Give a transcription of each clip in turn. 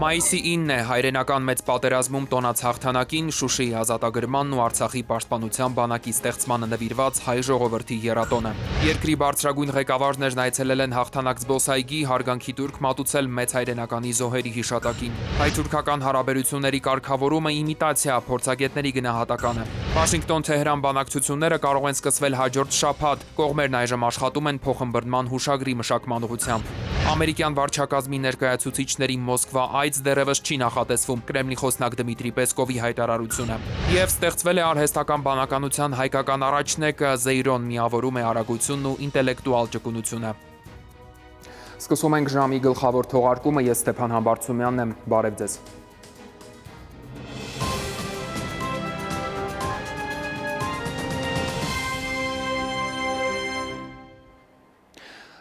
Մայիսի 9-ն է հայրենական մեծ պատերազմում տոնած հաղթանակին, Շուշիի ազատագրմանն ու Արցախի պաշտպանության բանակի ստեղծմանը նվիրված հայ ժողովրդի եռատոնը։ Երկրի բարձրագույն ղեկավարներն այցելել են հաղթանակ զբոսայգի, հարգանքի տուրք մատուցել մեծ հայրենականի զոհերի հիշատակին։ Հայ-թուրքական հարաբերությունների կարգավորումը իմիտացիա, փորձագետների գնահատականը։ Վաշինգտոն-Թեհրան բանակցությունները կարող են սկսվել հաջորդ շաբաթ, կողմերն այժմ աշխատում են փոխըմբռնման հուշագրի մշակման ուղղությամբ։ Ամերիկյան վարչակազմի ներկայացուցիչների Մոսկվա այց դեռևս չի նախատեսվում, Կրեմլի խոսնակ Դմիտրի Պեսկովի հայտարարությունը։ Եվ ստեղծվել է արհեստական բանականության հայկական առաջնեկը, Զեյրոն միավորում է արագությունն ու ինտելեկտուալ ճկունությունը։ Սկսում ենք ժամի գլխավոր թողարկումը, ես Ստեփան Համբարձումյանն եմ, բարև ձեզ։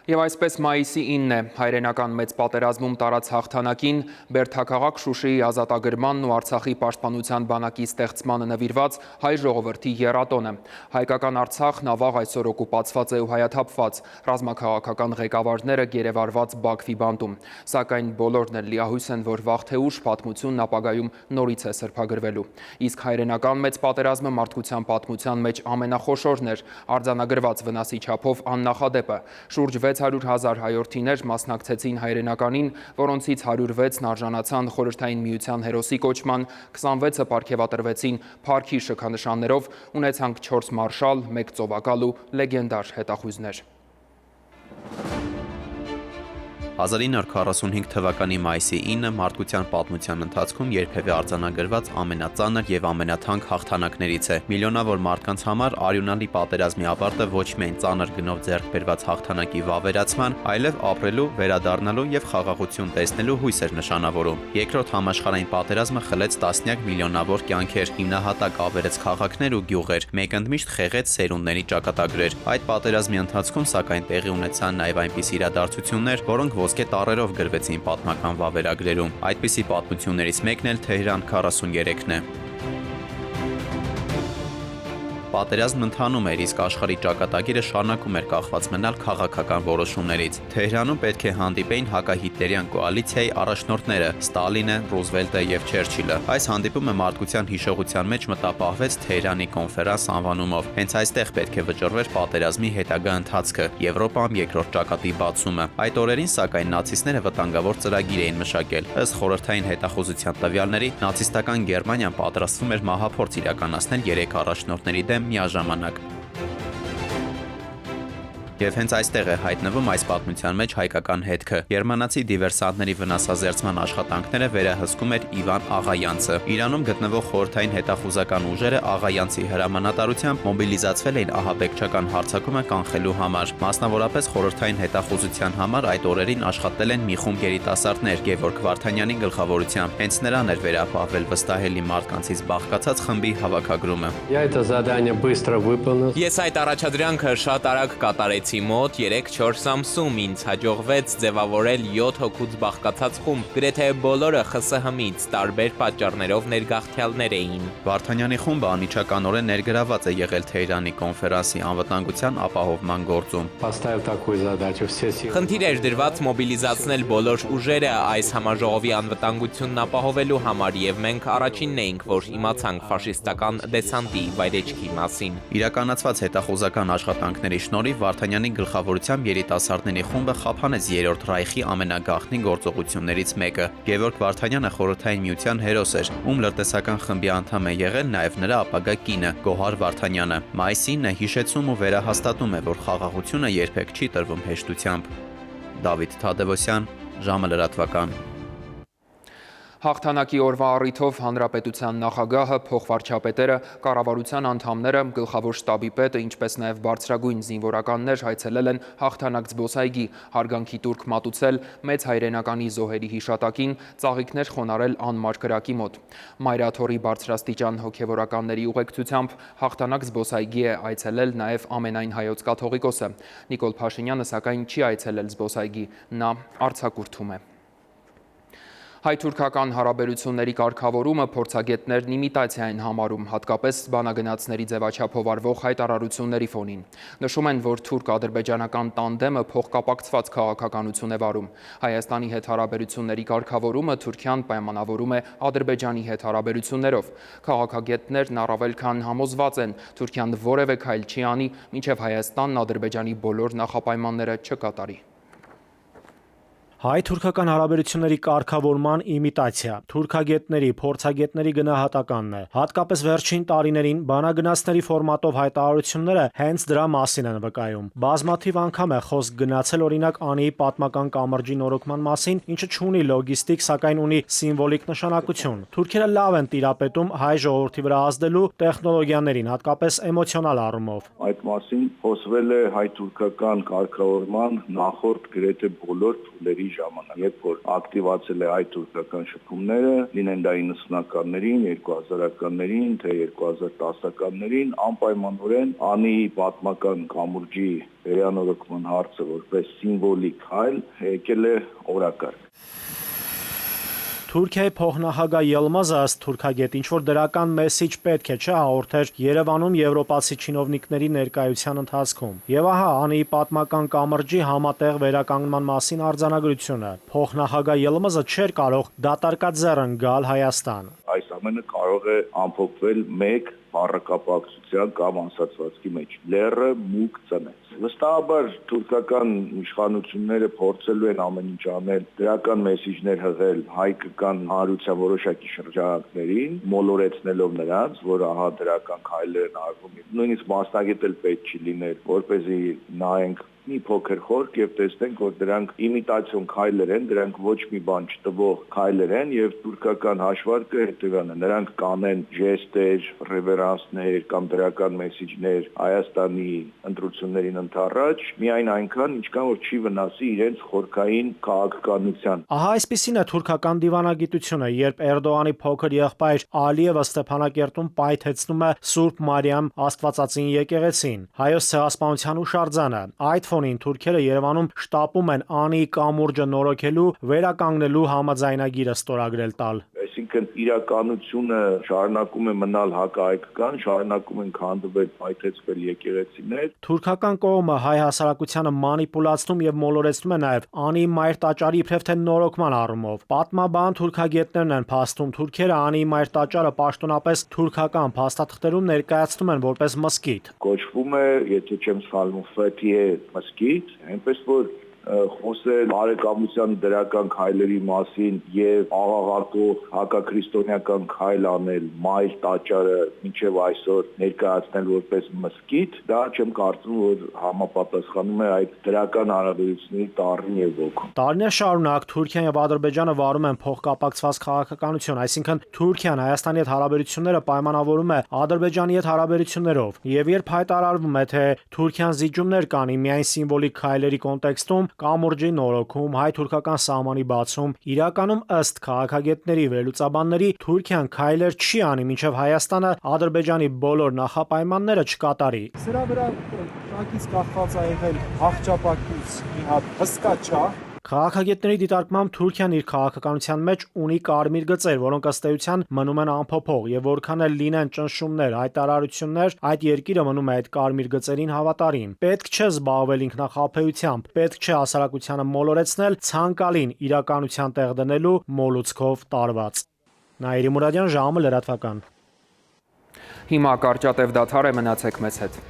Եվ այսպես մայիսի 9-ն է հայրենական մեծ պատերազմում տարած հաղթանակին, Բերդաքաղաք Շուշիի ազատագրմանն ու Արցախի պաշտպանության բանակի ստեղծմանը նվիրված հայ ժողովրդի եռատոնը։ Հայկական Արցախն ավաղ այսօր օկուպացված է ու հայաթափված, ռազմաքաղաքական ղեկավարները գերեվարված Բաքվի բանտում։ Սակայն բոլորն էլ լիահույս են, որ վաղ թե ուշ պատմությունն ապագայում նորից է սրբագրվելու։ Իսկ հայրենական մեծ պատերազմը մարդկության պատմության մեջ ամենախոշորն էր, արձանագրված վնասի չափով աննախադեպը։ Շուրջ 600,000 հայորդիներ մասնակցեցին հայրենականին, որոնցից 106-ն արժանացան Խորհրդային Միության հերոսի կոչման, 26-ը պարգևատրվեցին փառքի շքանշաններով, ունեցանք 4 մարշալ, 1 ծովակալ ու լեգենդար հետախույզներ։ 1945 թվականի մայիսի 9-ը մարդկության պատմության ընթացքում երբևէ արձանագրված ամենածանր եւ ամենաթանկ հաղթանակներից է։ Միլիոնավոր մարդկանց համար արյունալի պատերազմի ավարտը ոչ միայն ծանր գնով ձեռք բերված հաղթանակի վավերացման, այլև ապրելու, վերադառնալու եւ խաղաղություն տեսնելու հույս էր նշանավորում։ Երկրորդ համաշխարհային պատերազմը խլեց տասնյակ միլիոնավոր կյանքեր, հիմնահատակ ավերեց քաղաքներ ու գյուղեր, մեկ ընդմիշտ խեղեց սերունդների ճակատագրեր։ Այդ պատերազմի ընթացքում սակայն տեղի ունեցան նաեւ այնպիսի իրադարձություններ, որոնք ոսկե տառերով գրվեցին պատմական վավերագրերում։ Այդպիսի պատմություններից մեկն էլ Թեհրան 43-ն է։ Պատերազմն ընթանում էր, իսկ աշխարհի ճակատագիրը շարունակում էր կախված մնալ քաղաքական որոշումներից։ Թեհրանում պետք է հանդիպեին հակահիտլերյան կոալիցիայի առաջնորդները՝ Ստալինը, Ռուզվելտը եւ Չերչիլը։ Այս հանդիպումը մարդկության հիշողության մեջ մտապահվեց Թեհրանի կոնֆերանս անվանումով։ Հենց այստեղ պետք է վճռվեր պատերազմի հետագա ընթացքը, Եվրոպայում երկրորդ ճակատի բացումը։ Այդ օրերին, սակայն, նացիստները վտանգավոր ծրագիր էին մշակել։ Ըստ խորհրդային հետախուզության տվյալների, նացիստական Գերմանիան պատրաստվում էր մահափորձ իրականացնել 3 առաջնորդների դեմ միաժամանակ։ Եվ հենց այստեղ է հայտնվում այս պատմության մեջ հայկական հետքը։ Գերմանացի դիվերսանտների վնասազերծման աշխատանքները վերահսկում էր Իվան Աղայանցը։ Իրանում գտնվող խորհրդային հետախուզական ուժերը Աղայանցի հրամանատարությամբ մոբիլիզացվել էին ահաբեկչական հարձակումը կանխելու համար։ Մասնավորապես խորհրդային հետախուզության համար այդ օրերին աշխատել են մի խումբ երիտասարդներ Գևորգ Վարդանյանի գլխավորությամբ։ Հենց նրան էր վերապահվել վստահելի մարդկանցից բաղկացած խմբի հավաքագրումը։ Ես այդ առաջադրանքը շատ արագ կատարեցի։ Մոտ 3-4 ամսում ինձ հաջողվեց ձևավորել 7 հոգուց բաղկացած խումբ, գրեթե բոլորը ԽՍՀՄ-ից, տարբեր պատճառներով ներգաղթյալներ էին։ Վարդանյանի խումբը անմիջականորեն ներգրաված է եղել Թեհրանի կոնֆերանսի անվտանգության ապահովման գործում։ Խնդիր էր դրված մոբիլիզացնել բոլոր ուժերը այս համաժողովի անվտանգությունն ապահովելու համար, եւ մենք առաջինն էինք, որ իմացանք ֆաշիստական դեսանտի վայրեջքի մասին։ Իրականացված հետախուզական աշխատանքների շնորհիվ Վարդանյանի գլխավորությամբ երիտասարդների խումբը խափանեց 3-րդ Ռայխի ամենագաղտնի գործողություններից մեկը։ Գևորգ Վարդանյանը խորհրդային միության հերոս էր, ում լրտեսական խմբի անդամ է եղել նաև նրա ապագա կինը Գոհար Վարդանյանը։ Մայիսին հիշեցում ու վերահաստատում է, որ խաղաղությունը երբեք չի տրվում հեշտությամբ։ Դավիթ Թադևոսյան, ժամը լրատվական։ Հաղթանակի օրվա առիթով Հանրապետության նախագահը, փոխվարչապետերը, կառավարության անդամները, գլխավոր շտաբի պետը, ինչպես նաև բարձրագույն զինվորականներ հայցելել են հաղթանակ զբոսայգի, հարգանքի տուրք մատուցել մեծ հայրենականի զոհերի հիշատակին, ծաղիկներ խոնարհել անմար կրակի մոտ։ Մայրաթորի բարձրաստիճան հոգևորականների ուղեկցությամբ հաղթանակ զբոսայգի է այցելել նաև ամենայն հայոց կաթողիկոսը։ Նիկոլ Փաշինյանը սակայն չի այցելել զբոսայգի, նա արձակուրդում է։ Հայ-թուրքական հարաբերությունների կարգավորումը փորձագետներն իմիտացիա են համարում, հատկապես բանագնացների ձևաչափով արվող հայտարարությունների ֆոնին։ Նշում են, որ թուրք-ադրբեջանական տանդեմը փոխկապակցված քաղաքականություն է վարում։ Հայաստանի հետ հարաբերությունների կարգավորումը Թուրքիան պայմանավորում է Ադրբեջանի հետ հարաբերություններով։ Քաղաքագետներն առավել քան համոզված են, Թուրքիան որևէ քայլ չի անի, մինչև Հայաստանն Ադրբեջանի բոլոր նախապայմանները չկատարի։ Հայ-թուրքական հարաբերությունների կարգավորման իմիտացիա, թուրքագետների, փորձագետների գնահատականն է։ Հատկապես վերջին տարիներին բանագնացների ֆորմատով հայտարարությունները հենց դրա մասին են վկայում։ Բազմաթիվ անգամ է խոսք գնացել օրինակ Անիի պատմական կամրջի նորոգման մասին, ինչը չունի լոգիստիկ, սակայն ունի սիմվոլիկ նշանակություն։ Թուրքերը լավ են տիրապետում հայ ժողովրդի վրա ազդելու տեխնոլոգիաներին, հատկապես էմոցիոնալ առումով։ Այդ մասին խոսվել է հայ-թուրքական կարգավորման նախորդ գրեթե բոլոր փուլերի ժամանակ, երբ որ ակտիվացել է հայ-թուրքական շփումները, լինեն դա 90-ականներին, 2000-ականներին, թե 2010-ականներին, անպայմանորեն Անիի պատմական կամուրջի վերանորոգման հարցը որպես սիմվոլիկ հայլ եկել է օրակարգ։ Թուրքիայի փոխնախագահ Ելմազը ըստ թուրքագետ ինչ-որ դրական մեսիջ պետք է հաղորդեր Երևանում եվրոպացի չինովնիկների ներկայության ընթացքում։ Եվ ահա Անիի պատմական կամրջի համատեղ վերականգնման մասին արձանագրությունը։ Փոխնախագահ Ելմազը չէր կարող դատարկաձեռն գալ Հայաստան։ Այս ամենը կարող է ամփոփվել մեկ բառակապակցության կամ ասացվածքի մեջ։ Լեռը մուկ ծնեց։ Վստահաբար թուրքական իշխանությունները փորձելու են ամեն ինչ անել, դրական մեսիջներ հղել հայկական հանրության որոշակի շրջանակներին, մոլորեցնելով նրանց, որ ահա դրական քայլեր են արվում։ Նույնիսկ մասնագետ էլ պետք չի լինել, որպեսզի նայենք մի փոքր խորք եւ տեսնենք, որ դրանք իմիտացիոն քայլեր են, դրանք ոչ մի բան չտվող քայլեր են եւ թուրքական հաշվարկը հետեւյալն է. նրանք կանեն ժեստեր, ռևերանսներ կամ դրական մեսիջներ Հայաստանի ընտրություններին ընդառաջ, միայն այնքան, ինչքան որ չի վնասի իրենց խորքային քաղաքականության։ Ահա այսպիսին է թուրքական դիվանագիտությունը, երբ Էրդողանի փոքր եղբայր Ալիևը Ստեփանակերտում պայթեցնում է Սուրբ Մարիամ Աստվածածին եկեղեցին, հայոց ցեղասպանության հուշարձանը։ Այդ ֆոնին թուրքերը Երևանում շտապում են Անիի կամուրջը նորոգելու, վերականգնելու համաձայնագիրը ստորագրել տալ։ Այսինքն իրականությունը շարունակում է մնալ հակահայկական, շարունակում են քանդվել, պայթեցվել եկեղեցիներ։ Թուրքական կողմը հայ հասարակությանը մանիպուլացնում եւ մոլորեցնում է նաեւ Անիի մայր տաճարի իբրև թե նորոգման առումով։ Պատմաբան թուրքագետներն են փաստում, թուրքերը Անիի մայր տաճարը պաշտոնապես թուրքական փաստաթղթերում ներկայացնում են որպես մզկիթ։ Կոչվում է, եթե չեմ սխալվում, Ֆեթիե մզկիթ, այնպես որ խոսել բարեկամության դրական քայլերի մասին եւ աղաղակող հակաքրիստոնեական քայլ անել մայր տաճարը մինչեւ այսօր ներկայացնել որպես մզկիթ, դա չեմ կարծում, որ համապատասխանում է այդ դրական հարաբերությունների տառին եւ ոգուն։ Տարիներ շարունակ Թուրքիան եւ Ադրբեջանը վարում են փոխկապակցված քաղաքականություն, այսինքն Թուրքիան Հայաստանի հետ հարաբերությունները պայմանավորում է Ադրբեջանի հետ հարաբերություններով, եւ երբ հայտարարվում է, թե Թուրքիան զիջումներ կանի միայն սիմվոլիկ քայլերի կոնտեքստում, կամուրջի նորոգում, հայ-թուրքական սահմանի բացում, իրականում ըստ քաղաքագետների վերլուծաբանների Թուրքիան քայլեր չի անի, մինչև Հայաստանը Ադրբեջանի բոլոր նախապայմանները չկատարի։ Սրա վրա շակից կախված է եղել հաղճապակից մի հատ հսկա չար։ Քաղաքագետների դիտարկմամբ Թուրքիան իր քաղաքականության մեջ ունի կարմիր գծեր, որոնք ըստ էության մնում են անփոփոխ, եւ որքան էլ լինեն ճնշումներ, հայտարարություններ, այդ երկիրը մնում է այդ կարմիր գծերին հավատարիմ։ Պետք չէ զբաղվել ինքնախաբեությամբ, պետք չէ հասարակությանը մոլորեցնել, ցանկալին իրականության տեղ դնելու մոլուցքով տարված։ Նաիրի Մուրադյան, ժամը լրատվական։ Հիմա կարճատև դադար է, մնացեք մեզ հետ։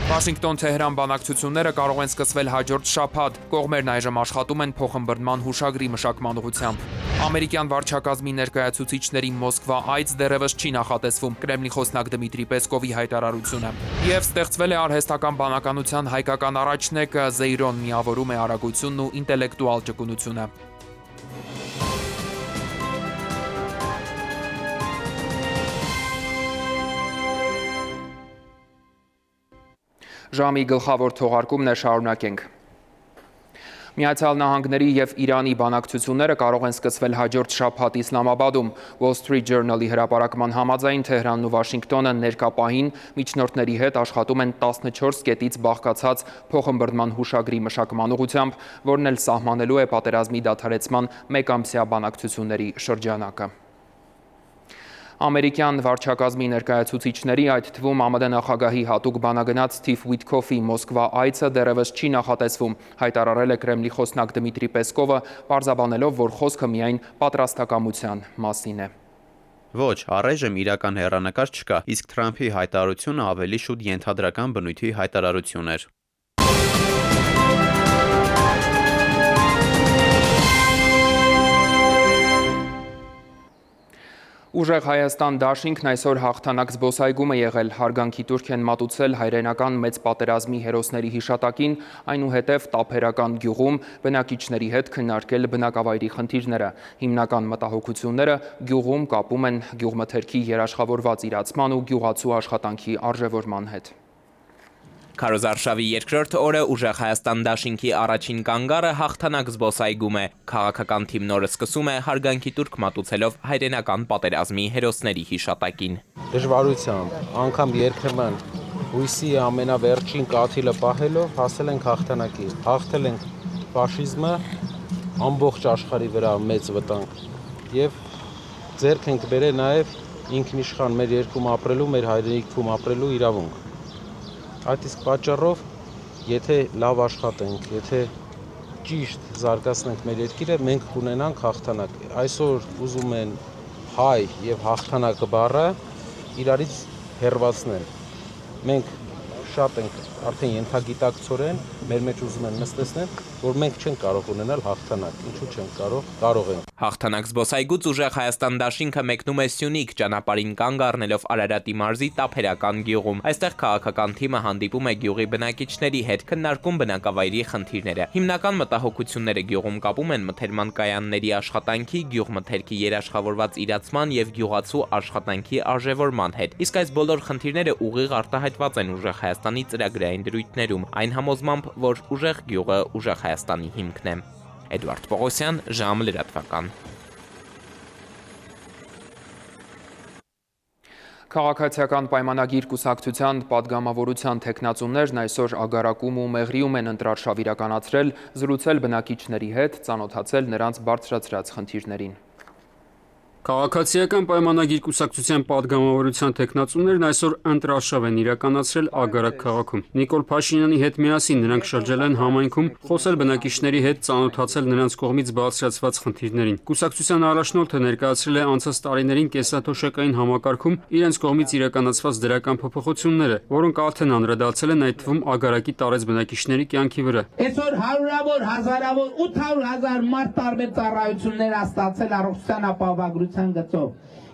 Վաշինգտոն-Թեհրան բանակցությունները կարող են սկսվել հաջորդ շաբաթ։ Կողմերն այժմ աշխատում են փոխըմբռնման հուշագրի մշակման ուղղությամբ։ Ամերիկյան վարչակազմի ներկայացուցիչների Մոսկվա այց դեռևս չի նախատեսվում, Կրեմլի խոսնակ Դմիտրի Պեսկովի հայտարարությունը։ Եվ ստեղծվել է արհեստական բանականության հայկական առաջնեկը Զեյրոն միավորում է արագությունն ու ինտելեկտուալ ճկունությունը։ Ժամի գլխավոր թողարկումն է, շարունակենք։ Միացյալ Նահանգների եւ Իրանի բանակցությունները կարող են սկսվել հաջորդ շաբաթ Իսլամաբադում։ Wall Street Journal-ի հրապարակման համաձայն Թեհրանն ու Վաշինգտոնը ներկա պահին միջնորդների հետ աշխատում են 14 կետից բաղկացած փոխըմբռնման հուշագրի մշակման ուղղությամբ, որն էլ սահմանելու է պատերազմի դադարեցման մեկամսյա բանակցությունների շրջանակը։ Ամերիկյան վարչակազմի ներկայացուցիչների, այդ թվում ԱՄՆ նախագահի հատուկ բանագնաց Սթիվ Ուիթքոֆի Մոսկվա այցը դեռևս չի նախատեսվում, հայտարարել է Կրեմլի խոսնակ Դմիտրի Պեսկովը, պարզաբանելով, որ խոսքը միայն պատրաստակամության մասին է։ Ոչ, առայժմ իրական հեռանկար չկա, իսկ Թրամփի հայտարարությունը ավելի շուտ ենթադրական բնույթի հայտարարություն էր։ Ուժեղ Հայաստան դաշինքն այսօր հաղթանակ զբոսայգում է եղել, հարգանքի տուրք են մատուցել հայրենական մեծ պատերազմի հերոսների հիշատակին, այնուհետև Տափերական գյուղում բնակիչների հետ քննարկել բնակավայրի խնդիրները։ Հիմնական մտահոգությունները գյուղում կապում են գյուղմթերքի երաշխավորված իրացման ու գյուղացու աշխատանքի արժևորման հետ։ Քարոզարշավի երկրորդ օրը ուժեղ Հայաստան դաշինքի առաջին կանգառը հաղթանակ զբոսայգում է։ Քաղաքական թիմն օրը սկսում է հարգանքի տուրք մատուցելով հայրենական պատերազմի հերոսների հիշատակին։ Դժվարությամբ, անգամ երբեմն հույսի ամենավերջին կաթիլը պահելով հասել ենք հաղթանակի։ Հաղթել ենք ֆաշիզմը, ամբողջ աշխարհի վրա մեծ վտանգ եւ ձեռք ենք բերել նաեւ ինքնիշխան մեր երկրում ապրելու, մեր հայրենիքում ապրելու իրավունք։ Այդ իսկ պատճառով, եթե լավ աշխատենք, եթե ճիշտ զարգացնենք մեր երկիրը, մենք կունենանք հաղթանակ։ Այսօր ուզում են հայ եւ հաղթանակը բառը իրարից հեռացնել։ Մենք շատ ենք արդեն ենթագիտակցորեն մեր մեջ ուզում են նստեցնել, որ մենք չենք կարող ունենալ հաղթանակ։ Ինչու չենք կարող, կարող ենք։ Հաղթանակ զբոսայգուց ուժեղ Հայաստան դաշինքը մեկնում է Սյունիք, ճանապարհին կանգ առնելով Արարատի մարզի Տափերական գյուղում։ Այստեղ քաղաքական թիմը հանդիպում է գյուղի բնակիչների հետ, քննարկում բնակավայրի խնդիրները։ Հիմնական մտահոգությունները գյուղում կապում են մթերման կայանների աշխատանքի, գյուղմթերքի երաշխավորված իրացման եւ գյուղացու աշխատանքի արժևորման հետ։ Իսկ այս բոլոր խնդիրները ուղիղ արտահայտված են ուժեղ Հայաստանի ծրագրային դրույթներում, այն համոզմամբ, որ ուժեղ գյուղը ուժեղ Հայաստանի հիմքն է։ Էդվարդ Պողոսյան, ժամ լրատվական։ Քաղաքացիական պայմանագիր կուսակցության պատգամավորության թեկնածուներն այսօր Ագարակում ու Մեղրիում են ընտրարշավ իրականացրել, զրուցել բնակիչների հետ, ծանոթացել նրանց բարձրացրած խնդիրներին։ Քաղաքացիական պայմանագիր կուսակցության պատգամավորության թեկնածուներն այսօր ընտրարշավ են իրականացրել Ագարակ քաղաքում։ Նիկոլ Փաշինյանի հետ միասին նրանք շրջել են համայնքում, խոսել բնակիչների հետ, ծանոթացել նրանց կողմից բարձրացված խնդիրներին։ Կուսակցության առաջնորդը ներկայացրել է անցած տարիներին կեսաթոշակային համակարգում իրենց կողմից իրականացված դրական փոփոխությունները, որոնք արդեն անդրադարձել են այդ թվում Ագարակի տարեց բնակիչների կյանքի վրա։ Այսօր հարյուրավոր, հազարավոր, 800,000 մարդ տարբեր ծառայություններ ստացել առողջության ապահովագրության գծով։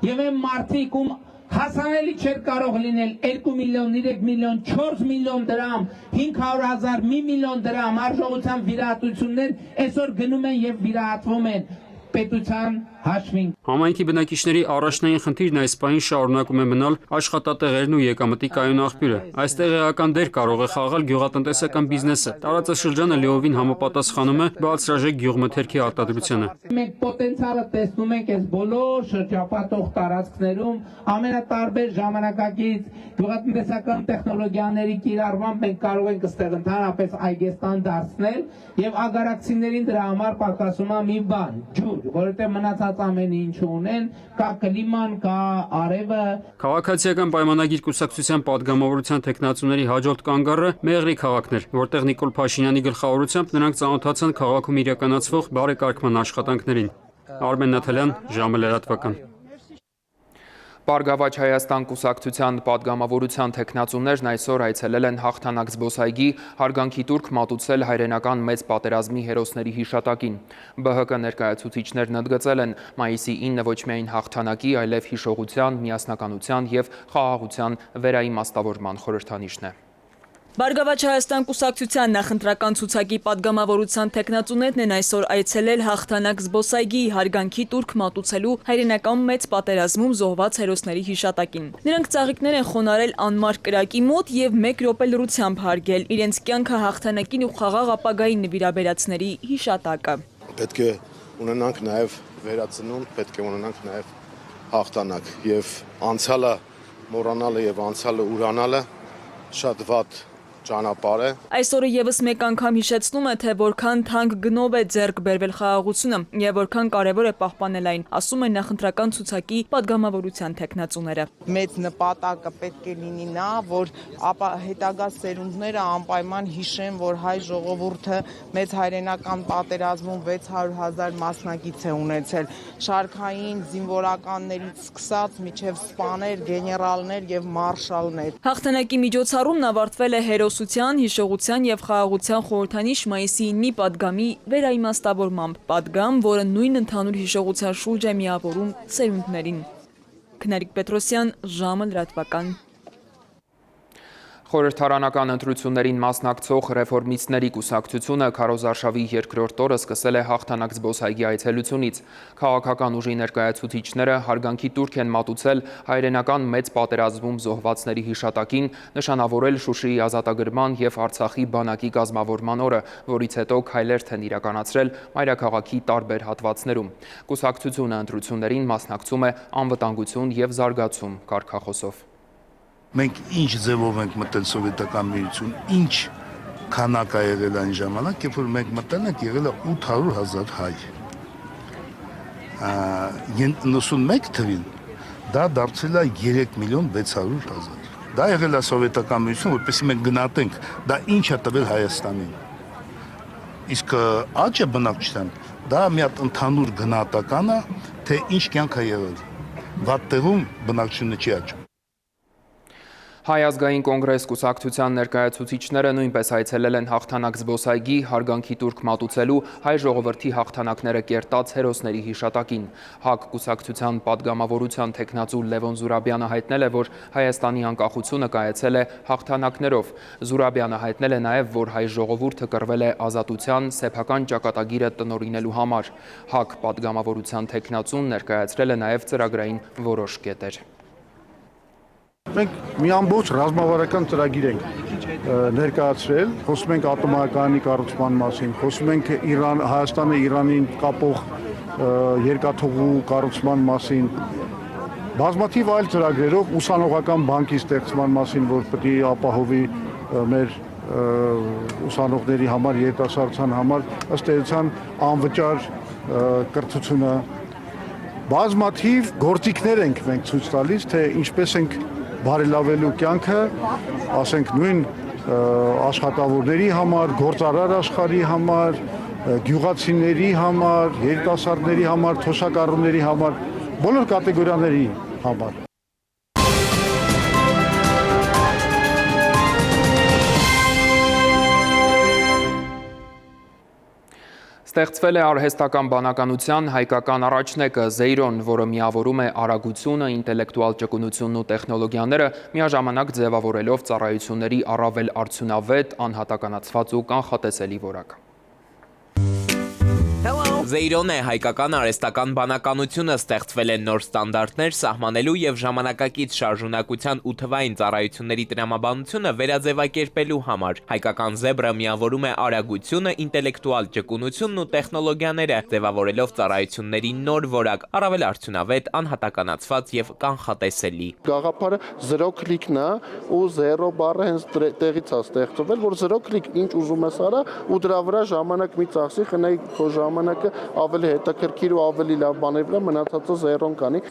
Եվ այն մարդիկ, ում հասանելի չէր կարող լինել 2 միլիոն, 3 միլիոն, 4 միլիոն դրամ, 500,000, 1 միլիոն դրամ արժողությամբ վիրահատություններ, այսօր գնում են եւ վիրահատվում են պետության հաշվին։ Համայնքի բնակիչների առաջնային խնդիրն այս պահին շարունակում է մնալ աշխատատեղերն ու եկամտի կայուն աղբյուրը։ Այստեղ էական դեր կարող է խաղալ գյուղատնտեսական բիզնեսը։ Տարածաշրջանը լիովին համապատասխանում է բարձրաժեք գյուղմթերքի արտադրությանը։ Մենք պոտենցիալը տեսնում ենք այս բոլոր շրջապատող տարածքներում ամենատարբեր ժամանակակից գյուղատնտեսական տեխնոլոգիաների կիրառմամբ մենք կարող ենք այստեղ ընդհանրապես այգեստան դարձնել եւ ագարակցիներին դրա համար պակասում է մի բան՝ ջուր, որովհետեւ մնացած ամեն ինչ ունեն, կա կլիման, կա արևը։ Քաղաքացիական պայմանագիր կուսակցության պատգամավորության թեկնածուների հաջորդ կանգառը Մեղրի քաղաքն էր, որտեղ Նիկոլ Փաշինյանի գլխավորությամբ նրանք ծանոթացան քաղաքում իրականացվող բարեկարգման աշխատանքներին։ Արմեն Նաթալյան, ժամը լրատվական։ Բարգավաճ Հայաստան կուսակցության պատգամավորության թեկնածուներն այսօր այցելել են հաղթանակ զբոսայգի, հարգանքի տուրք մատուցել հայրենական մեծ պատերազմի հերոսների հիշատակին։ ԲՀԿ ներկայացուցիչներն ընդգծել են մայիսի 9 ոչ միայն հաղթանակի, այլև հիշողության, միասնականության և խաղաղության վերաիմաստավորման խորհրդանիշն է։ Բարգավաճ Հայաստան կուսակցության նախընտրական ցուցակի падգամավորության տեխնացուներն են այսօր այցելել հաղթանակ զբոսայգի հարգանքի տուրք մատուցելու հայրենական մեծ պատերազմում զոհված հերոսների հիշատակին։ Նրանք ծաղիկներ են խոնարել անմար կրակի մոտ եւ 1 րոպե լռությամբ հարգել իրենց կյանքը հաղթանակին ու խաղաղ ապագային նվիրաբերածների հիշատակը։ Պետք է ունենանք նաեւ վերածնունդ, պետք է ունենանք նաեւ հաղթանակ եւ անցյալը մոռանալը եւ անցյալը ուրանալը շատ վատ ճանապարհ է։ Այսօրը եւս մեկ անգամ հիշեցնում է, թե որքան թանկ գնով է ձեռք բերվել խաղաղությունը եւ որքան կարեւոր է պահպանել այն, ասում են նախընտրական ցուցակի падգամավորության տեխնացուները։ Մեծ նպատակը պետք է լինի նա, որ հետագա սերունդները անպայման հիշեն, որ հայ ժողովուրդը մեծ հայրենական պատերազմում 600,000 մասնակից է ունեցել, շարքային զինվորականներից սկսած մինչև սպաներ, գեներալներ եւ մարշալներ։ Հաղթանակի միջոցառումն ավարտվել է հերոսության, հիշողության եւ խաղաղության խորհրդանիշ մայիսի 9-ի պատգամի վերաիմաստավորմամբ, պատգամ, որը նույն ընդհանուր հիշողության շուրջ է միավորում սերունդներին։ Քնարիկ Պետրոսյան, ժամը լրատվական։ Խորհրդարանական ընտրություններին մասնակցող ռեֆորմիստների կուսակցությունը քարոզարշավի երկրորդ օրը սկսել է հաղթանակ զբոսայգի այցելությունից։ Քաղաքական ուժի ներկայացուցիչները հարգանքի տուրք են մատուցել հայրենական մեծ պատերազմում զոհվածների հիշատակին, նշանավորել Շուշիի ազատագրման եւ Արցախի բանակի կազմավորման օրը, որից հետո քայլեր են իրականացրել մայրաքաղաքի տարբեր հատվածներում։ Կուսակցությունը ընտրություններին մասնակցում է անվտանգություն եւ զարգացում կարգախոսով։ Մենք ինչ ձևով ենք մտել սովետական միություն, ինչ քանակ է եղել այն ժամանակ, երբ որ մենք մտել ենք, եղել է 800,000 հայ։ 91 թվին դա դարձել է 3,600,000։ Դա եղել է սովետական միություն, որպեսզի մենք գնահատենք, դա ինչ է տվել Հայաստանին։ Իսկ աճը բնակչության, դա մի հատ ընդհանուր գնահատական է, թե ինչ կյանք է եղել։ Վատ տեղում բնակչությունը չի աճում։ Հայ ազգային կոնգրես կուսակցության ներկայացուցիչները նույնպես այցելել են հաղթանակ զբոսայգի հարգանքի տուրք մատուցելու հայ ժողովրդի հաղթանակները կերտած հերոսների հիշատակին։ ՀԱԿ կուսակցության падգամավորության տեխնացու Լևոն Զուրաբյանը հայտնել է, որ Հայաստանի անկախությունը կայացել է հաղթանակներով։ Զուրաբյանը հայտնել է նաև, որ հայ ժողովուրդը կռվել է ազատության սեփական ճակատագիրը տնօրինելու համար։ ՀԱԿ падգամավորության տեխնացուն ներկայացրել է նաև ծրագրային որոշ կետեր։ Մենք մի ամբողջ ռազմավարական ծրագիր ենք ներկայացրել, խոսում ենք ատոմակայանի կառուցման մասին, խոսում ենք Հայաստանը Իրանին կապող երկաթուղու կառուցման մասին, բազմաթիվ այլ ծրագրերով ուսանողական բանկի ստեղծման մասին, որ պետք է ապահովի մեր ուսանողների համար, երիտասարդության համար, ըստ էության անվճար կրթությունը, բազմաթիվ գործիքներ ենք մենք ցույց տալիս, թե ինչպես ենք բարելավելու կյանքը, ասենք նույն աշխատավորների համար, գործարար աշխարհի համար, գյուղացիների համար, երիտասարդների համար, թոշակառուների համար, բոլոր կատեգորիաների համար։ Ստեղծվել է արհեստական բանականության հայկական առաջնեկը Զեյրոն, որը միավորում է արագությունը, ինտելեկտուալ ճկունությունն ու տեխնոլոգիաները, միաժամանակ ձևավորելով ծառայությունների առավել արդյունավետ, անհատականացված ու կանխատեսելի որակ։ Զեյրոն է հայկական արհեստական բանականությունը, ստեղծվել են նոր ստանդարտներ սահմանելու եւ ժամանակակից շարժունակության ու թվային ծառայությունների տրամաբանությունը վերաձևակերպելու համար։ Հայկական զեբրը միավորում է արագությունը, ինտելեկտուալ ճկունությունն ու տեխնոլոգիաները, ձևավորելով ծառայությունների նոր որակ, առավել արդյունավետ, անհատականացված եւ կանխատեսելի։ Գաղափարը 0 կլիկն է ու 0 բառը հենց տեղից է ստեղծվել, որ 0 կլիկ ինչ ուզում ես արա ու դրա վրա ժամանակ մի ծախսի, խնայի քո ժամանակը ավելի հետաքրքիր ու ավելի լավ բաների վրա, մնացածը 0-ն կանի։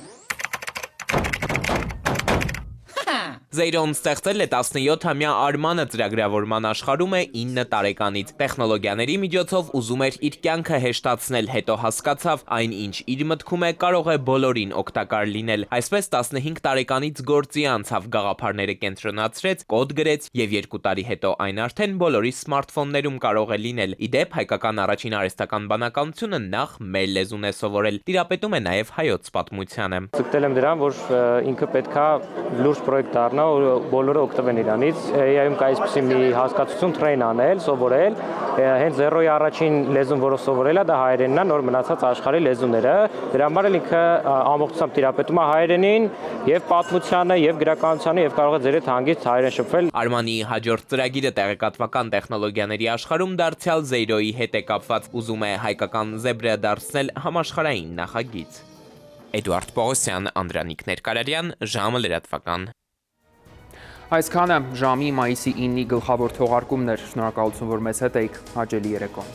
Զեյրոն ստեղծել է 17-ամյա Արմանը ծրագրավորման աշխարհում է 9 տարեկանից։ Տեխնոլոգիաների միջոցով ուզում էր իր կյանքը հեշտացնել, հետո հասկացավ, այն ինչ իր մտքում է կարող է բոլորին օգտակար լինել։ Այսպես 15 տարեկանից գործի անցավ, գաղափարները կենտրոնացրեց, կոդ գրեց եւ 2 տարի հետո այն արդեն բոլորի սմարթֆոններում կարող է լինել։ Իդեպ հայկական առաջին արհեստական բանականությունը նախ մեր լեզուն է սովորել, տիրապետում է նաեւ հայոց պատմությանը։ Ձգտել եմ դրան, որ ինքը պետքա լուրջ պրոյեկտ դառնա, հա բոլորը օգտվեն իրանից։ AI-ում կա այսպիսի մի հասկացություն train անել, սովորել, հենց 0-ի առաջին լեզուն, որը սովորել է, դա հայերենն է, նոր մնացած աշխարհի լեզուները։ Դրա համար էլ ինքը ամբողջությամբ տիրապետում է հայերենին եւ պատմությանը եւ գրականությանը եւ կարող է ձեր հետ հանգիստ հայերեն շփվել։ Արմանի հաջորդ ծրագիրը տեղեկատվական տեխնոլոգիաների աշխարհում դարձյալ Zero-ի հետ է կապված, ուզում է հայկական զեբրը դարձնել համաշխարհային նախագիծ։ Էդուարդ Պողոսյան, Անդրանիկ Ներկարարյան, ժամը լրատվական։ Այսքանը ժամի մայիսի 9-ի գլխավոր թողարկումներ։ Շնորհակալություն, որ մեզ հետ էիք։ Հաջելի երեկո։